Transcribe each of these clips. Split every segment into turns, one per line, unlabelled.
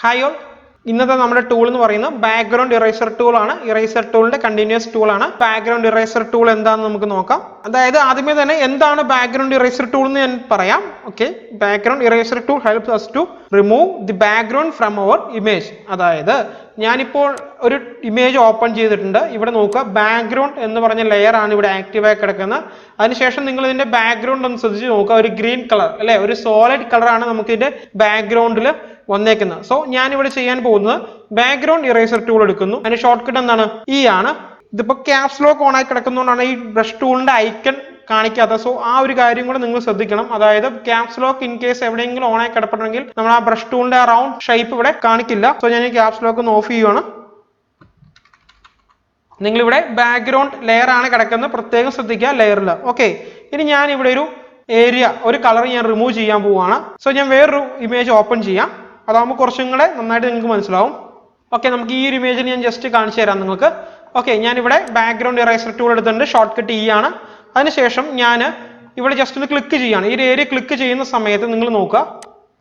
Hi all. ഇന്നത്തെ നമ്മുടെ tool എന്ന് പറയുന്നത് ബാക്ക്ഗ്രൗണ്ട് ഇറേസർ ടൂൾ ആണ്. ഇറേസർ ടൂളിന്റെ കണ്ടിന്യൂസ് ടൂൾ ആണ്. ബാക്ക്ഗ്രൗണ്ട് ഇറേസർ ടൂൾ എന്താണെന്ന് നമുക്ക് നോക്കാം. അതായത് ആദ്യമേ തന്നെ എന്താണ് ബാക്ക്ഗ്രൗണ്ട് ഇറേസർ ടൂൾ എന്ന് ഞാൻ പറയാം. Okay, background eraser tool helps us to remove the background from our image. അതായത് ഞാനിപ്പോൾ ഒരു ഇമേജ് ഓപ്പൺ ചെയ്തിട്ടുണ്ട്. ഇവിടെ നോക്കുക, ബാക്ക്ഗ്രൗണ്ട് എന്ന് പറഞ്ഞ ലെയർ ആണ് ഇവിടെ ആക്റ്റീവ് ആയി കിടക്കുന്നത്. അതിനുശേഷം നിങ്ങൾ ഇതിന്റെ ബാക്ക്ഗ്രൗണ്ട് ഒന്ന് ശ്രദ്ധിച്ച് നോക്കുക. ഒരു ഗ്രീൻ കളർ അല്ലെ, ഒരു സോളിഡ് കളർ ആണ് നമുക്ക് ഇതിന്റെ ബാക്ക്ഗ്രൗണ്ടിൽ വന്നേക്കുന്നത്. സോ ഞാൻ ഇവിടെ ചെയ്യാൻ പോകുന്നത് ബാക്ക്ഗ്രൗണ്ട് ഇറേസർ ടൂൾ എടുക്കുന്നു. അതിന്റെ ഷോർട്ട് കട്ട് എന്താണ്? ഈ ആണ്. ഇതിപ്പോ ക്യാപ്സ് ലോക്ക് ഓൺ ആയി കിടക്കുന്നതുകൊണ്ടാണ് ഈ ബ്രഷ് ടൂളിന്റെ ഐക്കൺ കാണിക്കാത്ത. സോ ആ ഒരു കാര്യം കൂടെ നിങ്ങൾ ശ്രദ്ധിക്കണം. അതായത് ക്യാപ്സ് ലോക്ക് ഇൻ കേസ് എവിടെയെങ്കിലും ഓൺ ആയി കിടപ്പണമെങ്കിൽ നമ്മൾ ആ ബ്രഷ് ടൂളിന്റെ ആ റൗണ്ട് ഷേപ്പ് ഇവിടെ കാണിക്കില്ല. സോ ഞാൻ ഈ ക്യാപ്സ് ലോക്ക് ഒന്ന് ഓഫ് ചെയ്യുവാണ്. നിങ്ങളിവിടെ ബാക്ക്ഗ്രൗണ്ട് ലെയർ ആണ് കിടക്കുന്നത്, പ്രത്യേകം ശ്രദ്ധിക്കുക ലെയറിൽ. ഓക്കെ, ഇനി ഞാൻ ഇവിടെ ഒരു ഏരിയ, ഒരു കളർ ഞാൻ റിമൂവ് ചെയ്യാൻ പോവുകയാണ്. സോ ഞാൻ വേറൊരു ഇമേജ് ഓപ്പൺ ചെയ്യാം. അതാകുമ്പോൾ കുറച്ചും കൂടെ നന്നായിട്ട് നിങ്ങൾക്ക് മനസ്സിലാവും. ഓക്കെ, നമുക്ക് ഈ ഒരു ഇമേജിന് ഞാൻ ജസ്റ്റ് കാണിച്ചു തരാം നിങ്ങൾക്ക്. ഓക്കെ, ഞാനിവിടെ ബാക്ക്ഗ്രൗണ്ട് ഇറേസർ ടൂൾ എടുത്തിട്ടുണ്ട്. ഷോർട്ട് കട്ട് ഈ ആണ്. അതിനുശേഷം ഞാൻ ഇവിടെ ജസ്റ്റ് ഒന്ന് ക്ലിക്ക് ചെയ്യാണ്. ഈ ഒരു ഏരിയ ക്ലിക്ക് ചെയ്യുന്ന സമയത്ത് നിങ്ങൾ നോക്കുക,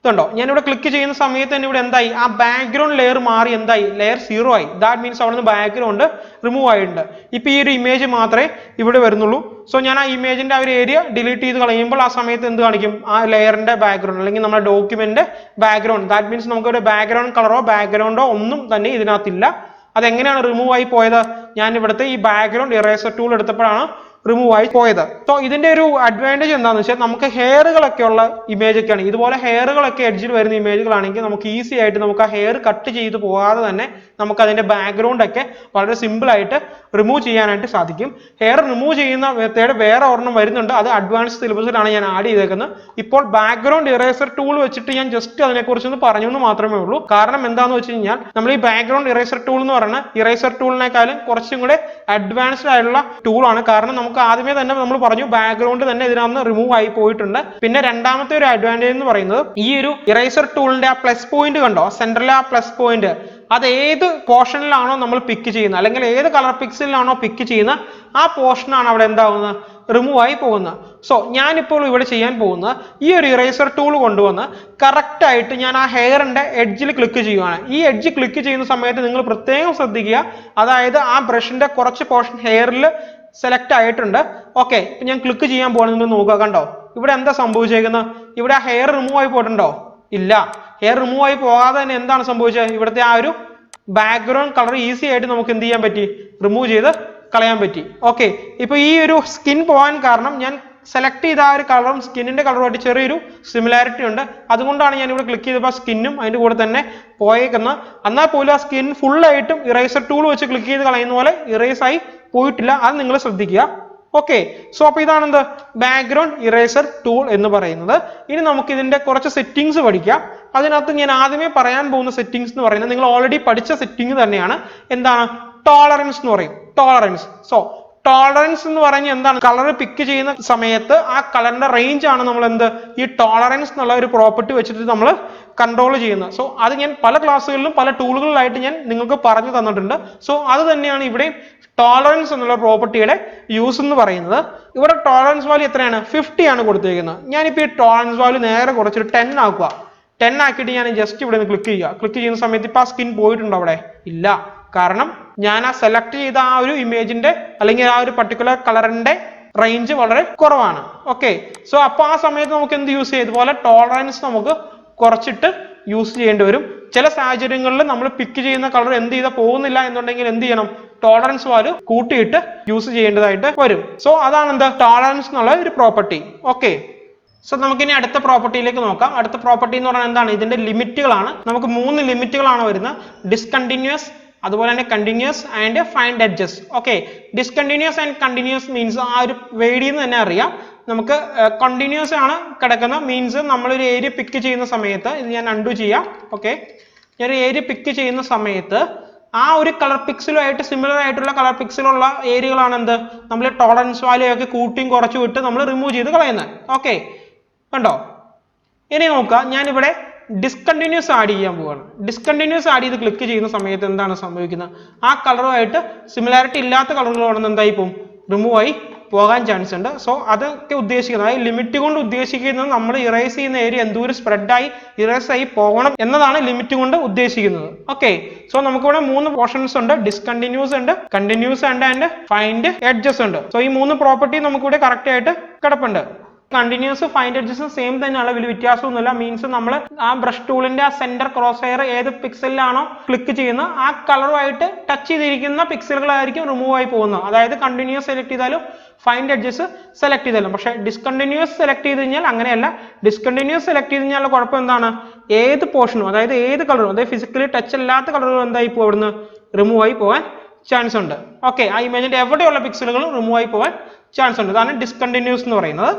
ഇതുണ്ടോ, ഞാനിവിടെ ക്ലിക്ക് ചെയ്യുന്ന സമയത്ത് തന്നെ ഇവിടെ എന്തായി, ആ ബാക്ക്ഗ്രൗണ്ട് ലെയർ മാറി എന്തായി, ലെയർ 0 ആയി. ദാറ്റ് മീൻസ് അവിടെ നിന്ന് ബാക്ക്ഗ്രൗണ്ട് റിമൂവ് ആയിട്ടുണ്ട്. ഇപ്പൊ ഈ ഒരു ഇമേജ് മാത്രമേ ഇവിടെ വരുന്നുള്ളൂ. സോ ഞാൻ ആ ഇമേജിന്റെ ആ ഒരു ഏരിയ ഡിലീറ്റ് ചെയ്ത് കളയുമ്പോൾ ആ സമയത്ത് എന്ത് കാണിക്കും, ആ ലെയറിന്റെ ബാക്ക്ഗ്രൗണ്ട് അല്ലെങ്കിൽ നമ്മുടെ ഡോക്യുമെന്റിന്റെ ബാക്ക്ഗ്രൗണ്ട്, ദാറ്റ് മീൻസ് നമുക്ക് ഒരു ബാക്ക്ഗ്രൗണ്ട് കളറോ ബാക്ക്ഗ്രൗണ്ടോ ഒന്നും തന്നെ ഇതിനകത്തില്ല. അതെങ്ങനെയാണ് റിമൂവ് ആയി പോയത്? ഞാൻ ഇവിടുത്തെ ഈ ബാക്ക്ഗ്രൗണ്ട് ഇറേസർ ടൂൾ എടുത്തപ്പോഴാണ് റിമൂവ് ആയി പോയത്. സോ ഇതിന്റെ ഒരു അഡ്വാൻറ്റേജ് എന്താണെന്ന് വെച്ചാൽ നമുക്ക് ഹെയറുകളൊക്കെ ഉള്ള ഇമേജ് ഒക്കെയാണ്, ഇതുപോലെ ഹെയറുകളൊക്കെ എഡ്ജിൽ വരുന്ന ഇമേജുകളാണെങ്കിൽ നമുക്ക് ഈസി ആയിട്ട് നമുക്ക് ആ ഹെയർ കട്ട് ചെയ്ത് പോകാതെ തന്നെ നമുക്ക് അതിന്റെ ബാക്ക്ഗ്രൗണ്ട് ഒക്കെ വളരെ സിമ്പിൾ ആയിട്ട് റിമൂവ് ചെയ്യാനായിട്ട് സാധിക്കും. ഹെയർ റിമൂവ് ചെയ്യുന്ന മെത്തേഡ് വേറെ ഒരെണ്ണം വരുന്നുണ്ട്, അത് അഡ്വാൻസ് സിലബസിലാണ് ഞാൻ ആഡ് ചെയ്തേക്കുന്നത്. ഇപ്പോൾ ബാക്ക്ഗ്രൗണ്ട് ഇറേസർ ടൂൾ വെച്ചിട്ട് ഞാൻ ജസ്റ്റ് അതിനെക്കുറിച്ച് ഒന്ന് പറഞ്ഞു എന്ന് മാത്രമേ ഉള്ളൂ. കാരണം എന്താണെന്ന് വെച്ച് കഴിഞ്ഞാൽ നമ്മൾ ഈ ബാക്ക്ഗ്രൗണ്ട് ഇറേസർ ടൂൾ എന്ന് പറയുന്നത് ഇറേസർ ടൂളിനേക്കാളും കുറച്ചും കൂടെ അഡ്വാൻസ്ഡ് ആയിട്ടുള്ള ടൂളാണ്. കാരണം നമുക്ക് ആദ്യമേ തന്നെ നമ്മൾ പറഞ്ഞു ബാക്ക്ഗ്രൗണ്ട് തന്നെ ഇതിനകത്ത് റിമൂവ് ആയി പോയിട്ടുണ്ട്. പിന്നെ രണ്ടാമത്തെ ഒരു അഡ്വാൻറ്റേജ് എന്ന് പറയുന്നത് ഈ ഒരു ഇറേസർ ടൂളിന്റെ ആ പ്ലസ് പോയിന്റ് കണ്ടോ, സെന്ററിലെ ആ പ്ലസ് പോയിന്റ്, അത് ഏത് പോർഷനിലാണോ നമ്മൾ പിക്ക് ചെയ്യുന്നത് അല്ലെങ്കിൽ ഏത് കളർ പിക്സലിലാണോ പിക്ക് ചെയ്യുന്നത് ആ പോർഷനാണ് അവിടെ എന്താവുന്നത്, റിമൂവ് ആയി പോകുന്നത്. സോ ഞാനിപ്പോൾ ഇവിടെ ചെയ്യാൻ പോകുന്നത് ഈ ഒരു ഇറേസർ ടൂൾ കൊണ്ടുവന്ന് കറക്റ്റ് ആയിട്ട് ഞാൻ ആ ഹെയറിന്റെ എഡ്ജിൽ ക്ലിക്ക് ചെയ്യുകയാണ്. ഈ എഡ്ജ് ക്ലിക്ക് ചെയ്യുന്ന സമയത്ത് നിങ്ങൾ പ്രത്യേകം ശ്രദ്ധിക്കുക, അതായത് ആ ബ്രഷിന്റെ കുറച്ച് പോർഷൻ ഹെയറിൽ സെലക്ട് ആയിട്ടുണ്ട്. ഓക്കെ, ഇപ്പൊ ഞാൻ ക്ലിക്ക് ചെയ്യാൻ പോകണം. നിങ്ങൾ നോക്കുക, കണ്ടോ ഇവിടെ എന്താ സംഭവിച്ചേക്കുന്നത്, ഇവിടെ ആ ഹെയർ റിമൂവ് ആയി പോയിട്ടുണ്ടോ? ഇല്ല. ഹെയർ റിമൂവ് ആയി പോകാതെ തന്നെ എന്താണ് സംഭവിച്ചത്, ഇവിടുത്തെ ആ ഒരു ബാക്ക്ഗ്രൗണ്ട് കളർ ഈസി ആയിട്ട് നമുക്ക് എന്ത് ചെയ്യാൻ പറ്റി, റിമൂവ് ചെയ്ത് കളയാൻ പറ്റി. ഓക്കെ, ഇപ്പൊ ഈ ഒരു സ്കിൻ പോകാൻ കാരണം ഞാൻ സെലക്ട് ചെയ്ത ആ ഒരു കളറും സ്കിന്നിന്റെ കളറുമായിട്ട് ചെറിയൊരു സിമിലാരിറ്റി ഉണ്ട്. അതുകൊണ്ടാണ് ഞാൻ ഇവിടെ ക്ലിക്ക് ചെയ്തപ്പോൾ സ്കിന്നും അതിന്റെ കൂടെ തന്നെ പോയേക്കുന്നത്. എന്നാൽ പോലും ആ സ്കിൻ ഫുൾ ആയിട്ടും ഇറേസർ ടൂൾ വെച്ച് ക്ലിക്ക് ചെയ്ത് കളയുന്ന പോലെ ഇറേസ് ആയി പോയിട്ടില്ല. അത് നിങ്ങൾ ശ്രദ്ധിക്കുക. ഓക്കെ, സോ അപ്പൊ ഇതാണ് എന്ത് ബാക്ക്ഗ്രൗണ്ട് ഇറേസർ ടൂൾ എന്ന് പറയുന്നത്. ഇനി നമുക്ക് ഇതിന്റെ കുറച്ച് സെറ്റിംഗ്സ് പഠിക്കാം. അതിനകത്ത് ഞാൻ ആദ്യമേ പറയാൻ പോകുന്ന സെറ്റിംഗ്സ് എന്ന് പറയുന്നത് നിങ്ങൾ ഓൾറെഡി പഠിച്ച സെറ്റിംഗ് തന്നെയാണ്. എന്താണ്? ടോളറൻസ് എന്ന് പറയും. ടോളറൻസ്. സോ ടോളറൻസ് എന്ന് പറഞ്ഞാൽ എന്താണ്? കളർ പിക്ക് ചെയ്യുന്ന സമയത്ത് ആ കളറിന്റെ റേഞ്ച് ആണ് നമ്മൾ എന്ത് ഈ ടോളറൻസ് എന്നുള്ള ഒരു പ്രോപ്പർട്ടി വെച്ചിട്ട് നമ്മൾ കൺട്രോൾ ചെയ്യുന്നത്. സോ അത് ഞാൻ പല ക്ലാസ്സുകളിലും പല ടൂളുകളിലായിട്ട് ഞാൻ നിങ്ങൾക്ക് പറഞ്ഞു തന്നിട്ടുണ്ട്. സോ അത് തന്നെയാണ് ഇവിടെ ടോളറൻസ് എന്നുള്ള പ്രോപ്പർട്ടിയുടെ യൂസ് എന്ന് പറയുന്നത്. ഇവിടെ ടോളറൻസ് വാല്യൂ എത്രയാണ്? 50 ആണ് കൊടുത്തിരിക്കുന്നത്. ഞാനിപ്പോൾ ഈ ടോളറൻസ് വാല്യൂ നേരെ കുറച്ചൊരു 10 ആക്കുക. 10 ആക്കിയിട്ട് ഞാൻ ജസ്റ്റ് ഇവിടെ നിന്ന് ക്ലിക്ക് ചെയ്യുക. ക്ലിക്ക് ചെയ്യുന്ന സമയത്ത് ഇപ്പൊ ആ സ്കിൻ പോയിട്ടുണ്ടോ? അവിടെ ഇല്ല. കാരണം ഞാൻ ആ സെലക്ട് ചെയ്ത ആ ഒരു ഇമേജിന്റെ അല്ലെങ്കിൽ ആ ഒരു പർട്ടിക്കുലർ കളറിന്റെ റേഞ്ച് വളരെ കുറവാണ്. ഓക്കെ, സോ അപ്പൊ ആ സമയത്ത് നമുക്ക് എന്ത് യൂസ് ചെയ്യും, ഇതുപോലെ ടോളറൻസ് നമുക്ക് കുറച്ചിട്ട് യൂസ് ചെയ്യേണ്ടി വരും. ചില സാഹചര്യങ്ങളിൽ നമ്മൾ പിക്ക് ചെയ്യുന്ന കളർ എന്ത് ചെയ്താൽ പോകുന്നില്ല എന്നുണ്ടെങ്കിൽ എന്ത് ചെയ്യണം, ടോളറൻസ് വാല്യൂ കൂട്ടിയിട്ട് യൂസ് ചെയ്യേണ്ടതായിട്ട് വരും. സോ അതാണ് എന്താ ടോളറൻസ് എന്നുള്ള ഒരു പ്രോപ്പർട്ടി. ഓക്കെ, സോ നമുക്കിനി അടുത്ത പ്രോപ്പർട്ടിയിലേക്ക് നോക്കാം. അടുത്ത പ്രോപ്പർട്ടി എന്ന് പറഞ്ഞാൽ എന്താണ്? ഇതിന്റെ ലിമിറ്റുകളാണ്. നമുക്ക് 3 ലിമിറ്റുകളാണ് വരുന്നത്. ഡിസ്കണ്ടിന്യൂസ്, അതുപോലെ തന്നെ continuous and find edges. Okay, discontinuous and continuous means ആ ഒരു വേർഡിൽ നിന്ന് തന്നെ അറിയാം. നമുക്ക് കണ്ടിന്യൂസ് ആണ് കിടക്കുന്ന മീൻസ് നമ്മളൊരു ഏരിയ പിക്ക് ചെയ്യുന്ന സമയത്ത്, ഇത് ഞാൻ അൺഡു ചെയ്യാം. ഓക്കെ, ഞാനൊരു ഏരിയ പിക്ക് ചെയ്യുന്ന സമയത്ത് ആ ഒരു കളർ പിക്സലുമായിട്ട് സിമിലർ ആയിട്ടുള്ള കളർ പിക്സലുള്ള ഏരിയകളാണ് എന്ത് നമ്മൾ ടോളറൻസ് വാല്യൂ ഒക്കെ കൂട്ടിയും കുറച്ചും വിട്ട് നമ്മൾ റിമൂവ് ചെയ്ത് കളയുന്നത്. ഓക്കെ, കണ്ടോ? ഇനി നോക്കുക, ഞാനിവിടെ ഡിസ്കണ്ടിന്യൂസ് ആഡ് ചെയ്യാൻ പോവാണ്. ഡിസ്കണ്ടിന്യൂസ് ആഡ് ചെയ്ത് ക്ലിക്ക് ചെയ്യുന്ന സമയത്ത് എന്താണ് സംഭവിക്കുന്നത്, ആ കളറുമായിട്ട് സിമിലാരിറ്റി ഇല്ലാത്ത കളറുകളാണെന്ന് എന്തായി പോകും, റിമൂവ് ആയി പോകാൻ ചാൻസ് ഉണ്ട്. സോ അതൊക്കെ ഉദ്ദേശിക്കുന്നത്, അതായത് ലിമിറ്റ് കൊണ്ട് ഉദ്ദേശിക്കുന്നത് നമ്മൾ ഇറേസ് ചെയ്യുന്ന ഏരിയ എന്തോരം സ്പ്രെഡായി ഇറേസ് ആയി പോകണം എന്നതാണ് ലിമിറ്റ് കൊണ്ട് ഉദ്ദേശിക്കുന്നത്. ഓക്കെ, സോ നമുക്കിവിടെ 3 പോർഷൻസ് ഉണ്ട്. ഡിസ്കണ്ടിന്യൂസ് ഉണ്ട്, കണ്ടിന്യൂസ് ഉണ്ട് ആൻഡ് ഫൈൻഡ് എഡ്ജസ് ഉണ്ട്. സോ ഈ 3 പ്രോപ്പർട്ടി നമുക്കിവിടെ കറക്റ്റ് ആയിട്ട് കിടപ്പുണ്ട്. കണ്ടിന്യൂസ് ഫൈൻഡ് എഡ്ജസും സെയിം തന്നെയാണ്, വലിയ വ്യത്യാസമൊന്നുമില്ല. മീൻസ് നമ്മൾ ആ ബ്രഷ് ടൂളിന്റെ ആ സെന്റർ ക്രോസ് ഹെയർ ഏത് പിക്സലിലാണോ ക്ലിക്ക് ചെയ്യുന്നത് ആ കളറുമായിട്ട് ടച്ച് ചെയ്തിരിക്കുന്ന പിക്സലുകളായിരിക്കും റിമൂവ് ആയി പോകുന്നത്. അതായത് കണ്ടിന്യൂസ് സെലക്ട് ചെയ്താലും ഫൈൻഡ് എഡ്ജസ് സെലക്ട് ചെയ്താലും. പക്ഷേ ഡിസ്കണ്ടിന്യൂസ് സെലക്ട് ചെയ്ത് കഴിഞ്ഞാൽ അങ്ങനെയല്ല. ഡിസ്കണ്ടിന്യൂസ് സെലക്ട് ചെയ്ത് കഴിഞ്ഞാൽ കുഴപ്പം എന്താണ്, ഏത് പോർഷനും അതായത് ഏത് കളറും അതായത് ഫിസിക്കലി ടച്ച് അല്ലാത്ത കളറുകൾ എന്തായി പോകും, അവിടുന്ന് റിമൂവ് ആയി പോകാൻ ചാൻസ് ഉണ്ട്. ഓക്കെ, ആ ഇമേജിന്റെ എവിടെയുള്ള പിക്സലുകളും റിമൂവ് ആയി പോകാൻ ചാൻസ് ഉണ്ട്. അതാണ് ഡിസ്കണ്ടിന്യൂസ് എന്ന് പറയുന്നത്.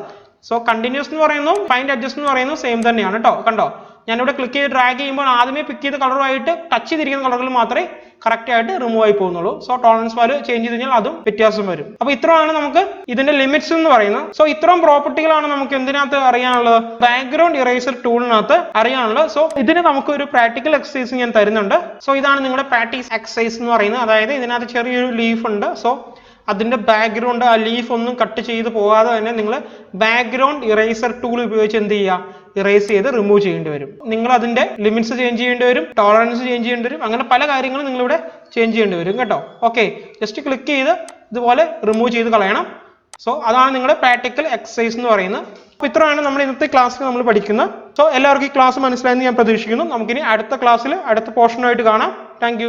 സോ കണ്ടിന്യൂസ് എന്ന് പറയുന്നു ഫൈൻഡ് എഡ്ജസ് എന്ന് പറയുന്നു സെയിം തന്നെയാണ് കേട്ടോ. കണ്ടോ, ഞാനിവിടെ ക്ലിക്ക് ചെയ്ത് ഡ്രാഗ് ചെയ്യുമ്പോൾ ആദ്യമേ പിക്ക് ചെയ്ത കളറുമായിട്ട് ടച്ച് ചെയ്തിരിക്കുന്ന കളറുകൾ മാത്രമേ കറക്റ്റ് ആയിട്ട് റിമൂവ് ആയി പോകുന്നുള്ളൂ. സോ ടോളറൻസ് വാല്യൂ ചേഞ്ച് ചെയ്ത് കഴിഞ്ഞാൽ അതും വ്യത്യാസം വരും. അപ്പൊ ഇത്രയാണ് നമുക്ക് ഇതിന്റെ ലിമിറ്റ്സ് എന്ന് പറയുന്നത്. സോ ഇത്രയും പ്രോപ്പർട്ടികളാണ് നമുക്ക് എന്തിനകത്ത് അറിയാനുള്ളത്, ബാക്ക്ഗ്രൗണ്ട് ഇറേസർ ടൂളിനകത്ത് അറിയാനുള്ളത്. സോ ഇതിന് നമുക്ക് ഒരു പ്രാക്ടിക്കൽ എക്സസൈസ് ഞാൻ തരുന്നുണ്ട്. സോ ഇതാണ് നിങ്ങളുടെ പ്രാക്ടീസ് എക്സസൈസ് എന്ന് പറയുന്നത്. അതായത് ഇതിനകത്ത് ചെറിയൊരു ലീഫ് ഉണ്ട്. സോ അതിന്റെ ബാക്ക്ഗ്രൗണ്ട് ആ ലീഫ് ഒന്നും കട്ട് ചെയ്ത് പോകാതെ തന്നെ നിങ്ങൾ ബാക്ക്ഗ്രൗണ്ട് ഇറേസർ ടൂൾ ഉപയോഗിച്ച് എന്ത് ചെയ്യുക, ഇറേസ് ചെയ്ത് റിമൂവ് ചെയ്യേണ്ടി വരും. നിങ്ങൾ അതിന്റെ ലിമിറ്റ്സ് ചേഞ്ച് ചെയ്യേണ്ടി വരും, ടോളറൻസ് ചേഞ്ച് ചെയ്യേണ്ടി വരും, അങ്ങനെ പല കാര്യങ്ങളും നിങ്ങളിവിടെ ചേഞ്ച് ചെയ്യേണ്ടി വരും കേട്ടോ. ഓക്കെ, ജസ്റ്റ് ക്ലിക്ക് ചെയ്ത് ഇതുപോലെ റിമൂവ് ചെയ്ത് കളയണം. സോ അതാണ് നിങ്ങളുടെ പ്രാക്ടിക്കൽ എക്സസൈസ് എന്ന് പറയുന്നത്. അപ്പോൾ ഇത്രയാണ് നമ്മൾ ഇന്നത്തെ ക്ലാസ്സിൽ നമ്മൾ പഠിക്കുന്നത്. സോ എല്ലാവർക്കും ഈ ക്ലാസ് മനസ്സിലായെന്ന് ഞാൻ പ്രതീക്ഷിക്കുന്നു. നമുക്കിനി അടുത്ത ക്ലാസ്സിൽ അടുത്ത പോർഷനായിട്ട് കാണാം. താങ്ക്